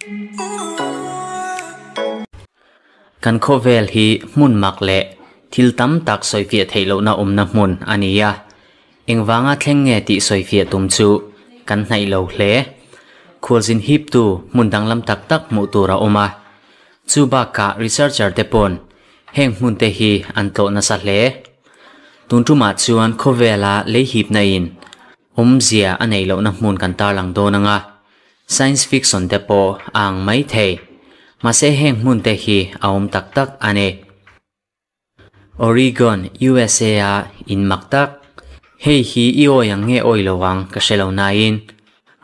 kan khovel hi mun makle thil tam tak soifia theilo na na mun ania engwanga thlenge ti soifia tumchu kan hnai lo hle khulzin hip tu mun danglam tak tak mu tura oma chuba ka researcher te pon heng mun te hi anto na sa hle tuntuma chuan khovela le hip na in zia anei lo na mun kan tar lang do nga science fiction te po ang mai thei mase heng mun te hi aum tak tak ane Oregon USA a in maktak hei hi io yang nge oilowang ka shelo nain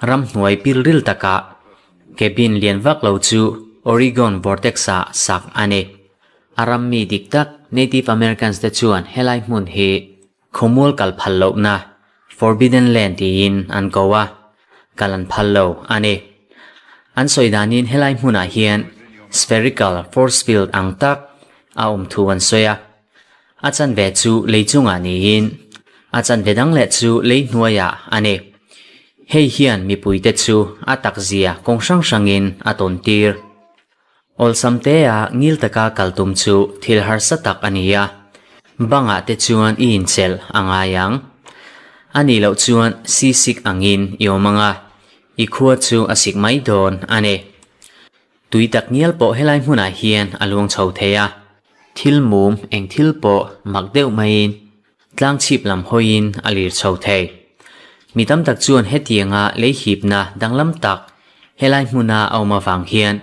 ram hnuai pilril taka kebin lian vak lo chu Oregon vortex a sak ane aram mi diktak Native Americans te chuan helai mun hi khomul kal phallo na Forbidden Land in an gowa kalan phallo ane an soidanin helai hmuna hian spherical force field ang tak thuan soya achan ve chu leichunga ni in achan vedang le chu leihnuaya ane hei hian mi puite chu atak zia kongsang sangin aton tir olsamte a ngil taka kaltum chu thil har satak ania banga te chuan in chel anga yang ani lo chuan sisik angin yomanga ikhua chu asik mai don ane tuitak nial po helai hmuna hian alung chho theya thil mum eng thil po makdeu main tlang chip lam hoin alir chho thei mitam tak chuan hetianga leihip na danglam tak helai hmuna awma wang hian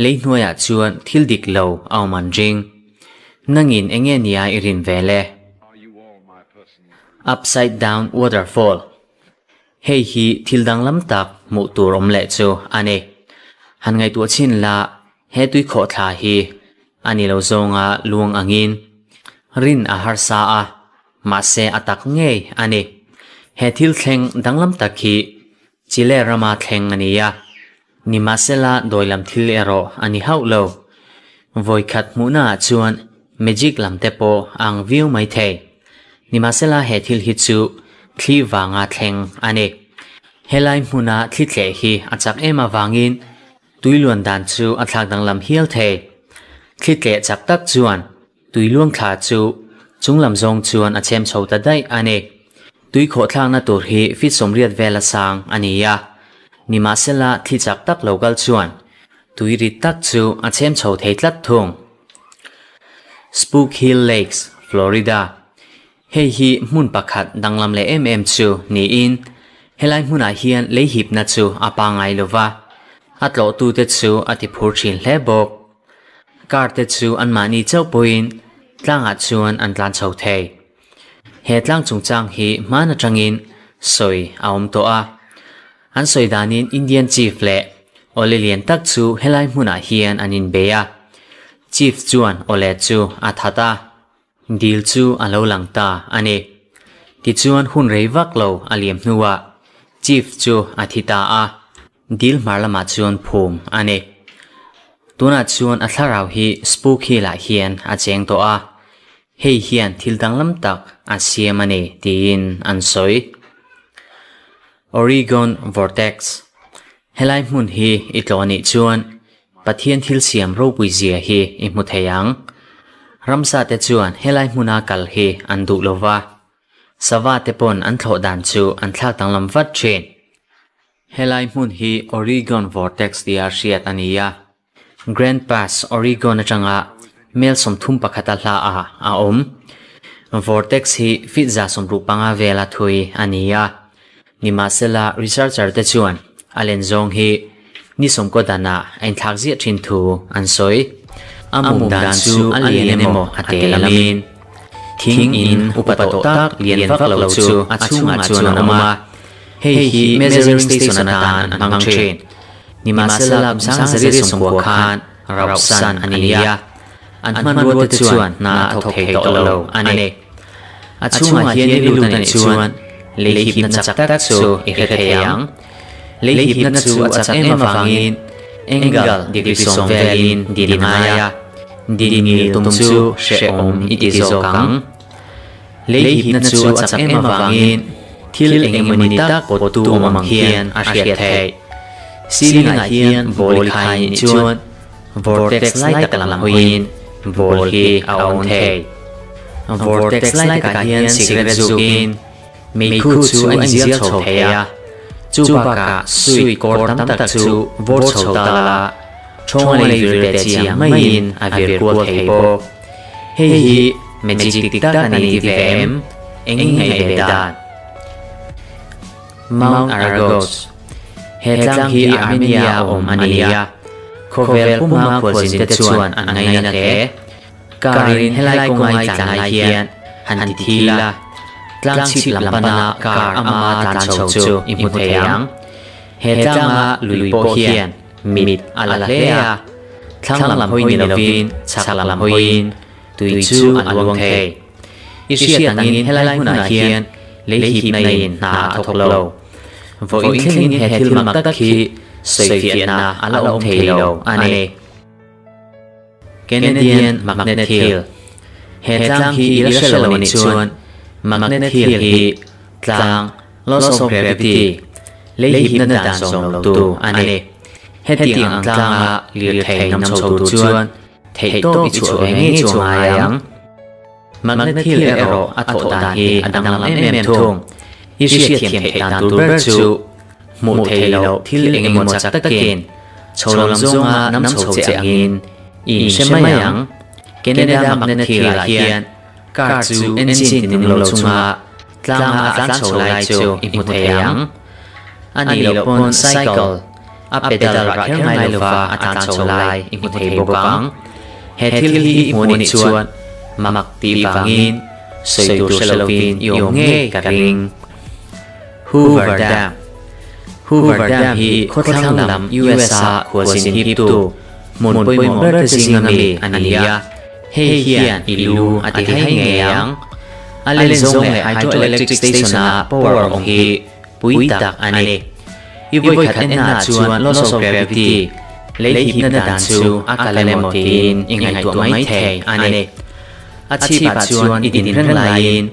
leihnuaya chuan thil dik lo awman ring nangin enge nia irin vele upside down waterfall hei hi thil danglam tak mu tur om le chu ane han ngai tu chin la he tui kho thla hi ani lo zonga luang angin rin a har sa a ma se atak ngei ani he thil thleng danglam takhi chile rama thleng ania ni masela doilam thil ero ani haulo voi khat muna chuan magic lam te po ang view mai thei ni masela he thil hi chu thli wanga thleng ani helai muna thli tle hi achak ema wangin tuiluan dan chu athak danglam hial thei thlitle chak tak chuan tuiluang kha chu chunglam zong chuan achem chhota dai ane tui kho thlang na tur hi fit somriat vela sang ania ni masela thli chak tak local chuan tui ri tak chu achem chho thei tlat thung Spook Hill Lakes Florida hei hi mun pakhat danglam le chu ni in helai hmuna hian leihip na chu apangai lova atlo tu te chu ati phur thin hle bok kar te chu an mani chau poin tlanga chuan an tlan chho thei he tlang chungchang hi mana tangin soi aum to a an soidanin Indian chief le olelian tak chu helai hmuna hian anin beya chief chuan ole chu athata dil chu alo langta ane ti chuan hun rei vak lo aliam hnuwa chief chu athita a dil marlama chuan phum ane tuna chuan atharau hi spook hi la hian a cheng to a hei hian thil danglam tak a siam ane tin an soi Oregon vortex helai mun hi itloni chuan pathian thil siam ro puizia hi imu theyang ramsa te chuan helai muna kal hi an du lova sawa te pon an thlo dan chu an thlak tanglam vat thin helai mun hi Oregon vortex dia riat ania Grand Pass Oregon atanga mel som thum pakhata hla a vortex hi fitza som rupanga vela thui ania nimasela researcher te chuan alen zong hi ni som ko dana ein thak zia thin thu an soi amung dan chu alien emo atelamin thing in upato tak lian vak lo chu achunga chuan ama hei hi measuring station atan an mang train ni masala sang zari som ko khan rausan ania an man ro te chuan na thok thei to lo ane achunga hian ni lu tan chuan leihip na chak tak chu i kheyang leihip na chu achak ema wangin engal division velin dinaya dinil tumchu sheom itizokang leihip na chu achak ema wangin thil engmani tak potu omang hian a hriat thei ceiling a hian ball khai ni chuan vortex light tak lam hoin ball hi a on thei vortex light ka hian cigarette zukin mei khu chu an zial chho theya chu baka sui kor tam tak chu vor chho ta la thong le vir te chiang mai in a vir kual thei bo hi magic tik tak ani ti vem eng ngai be dan Mount Argos he tlang hi Armenia ania khovel puma khwalsin te chuan an ngai na ke karin helai ko ngai tlang lai hian han ti thila tlang chip lampana kar ama tan chho chu imu theyang he tlanga lui po hian mit ala hlea thlang lam hoi ni lovin chak lam hoin tui chu an luang thei isia tangin helai huna hian leihip nain na thok lo vo in thlin he thil mak tak hi soviet na ala om thei lo ane Canadian magnet hill he tlang hi ila shelo ni chuan magnet hill hi tlang loss of gravity leihip na dan song lo tu ane he tiang ang tlanga lir thei nam chho tu chuan thei to bi chu nge chu ayang magnet hill ero atho dan hi adang lam em thung isia thiam thei dan tur ber chu mu thei lo thil enge mo chak takin cholam zonga nam chho che angin in shemayang Canada magnet hill hian kar chu engine tin lo chunga tlanga atlan chho lai chu imu theyang ani lo pon cycle a pedal rak her ngai lova atlan chho lai imu thei bokang he thil hi imu ni chuan mamak ti wangin soitur selovin yom nge karing Hoover Dam hi khotlang lam USA khwasin hip tu mun poi mo ber singami ania he hian ilu ati hai ngeyang alen zong le hydroelectric station na power ong hi puitak ani ivoi khat en na chuan loss of gravity leihip na dan chu akalemotin ingai tu mai thei ani achi pa chuan idin reng lain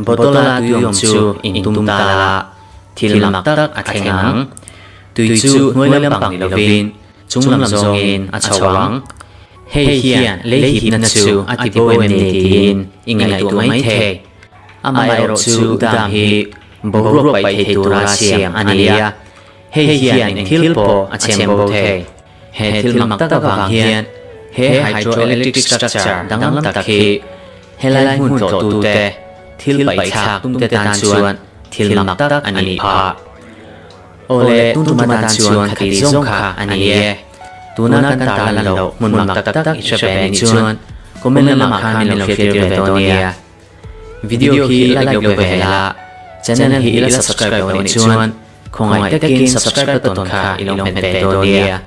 botola tuyom chu in tum ta la thil mak tak a thengang tui chu ngoi lam pang lovin chunglam zongin a chawang he hian leihip na chu ati boem ni tin ingai tu mai thei amai ro chu dam hi boruak pai thei tura siam ania he hian in thil po a chem bo thei he thil mak tak wang hian he hydroelectric structure danglam tak hi helai hun to tu te thil pai thak tum te tan chuan thil mak tak ani pha ole tum tum tan chuan khati zong kha ani e tuna kan tar lan lo mun mak tak tak i chabe ni chuan comment lama khan ni lo share ve to nia video hi like yo ve la channel hi ila subscribe ni chuan khongai takin subscribe to ton kha ilong pen pe to nia